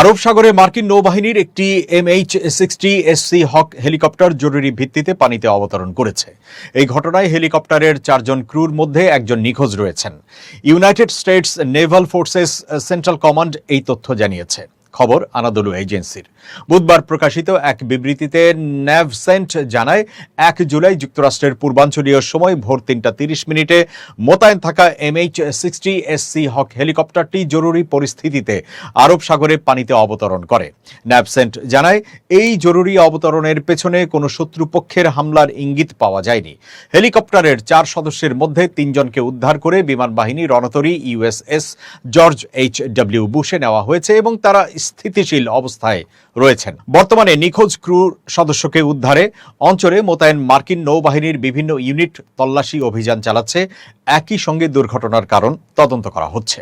আরব সাগরে মার্কিন নৌবাহিনীর একটি MH-60SC হক হেলিকপ্টার জরুরি ভিত্তিতে পানিতে অবতরণ করেছে। এই ঘটনায় হেলিকপ্টারের 4 জন ক্রুর মধ্যে একজন নিখোঁজ রয়েছেন। United states Naval forces central command এই তথ্য জানিয়েছে। খবর আনাদোলু এজেন্সির। বুধবার প্রকাশিত এক বিবৃতিতে ন্যাভসেন্ট জানায়, 1 জুলাই যুক্তরাষ্ট্রের পূর্বাঞ্চলীয় সময় ভোর 3টা 30 মিনিটে মোতায়েন থাকা MH-60SC হক হেলিকপ্টারটি জরুরি পরিস্থিতিতে আরব সাগরে পানিতে অবতরণ করে। ন্যাভসেন্ট জানায়, এই জরুরি অবতরণের পেছনে কোনো শত্রুপক্ষের হামলার ইঙ্গিত পাওয়া যায়নি। হেলিকপ্টারের 4 সদস্যের মধ্যে 3 জনকে উদ্ধার করে বিমান বাহিনী রণতরী USS জর্জ H.W. বুশে নেওয়া হয়েছে এবং তারা স্থিতিশীল অবস্থায় রয়েছেন। বর্তমানে নিখোঁজ ক্রু সদস্যকে উদ্ধারে অঞ্চলে মোতায়েন মার্কিন নৌবাহিনীর বিভিন্ন ইউনিট তল্লাশি অভিযান চালাচ্ছে। একই সঙ্গে দুর্ঘটনার কারণ তদন্ত করা হচ্ছে।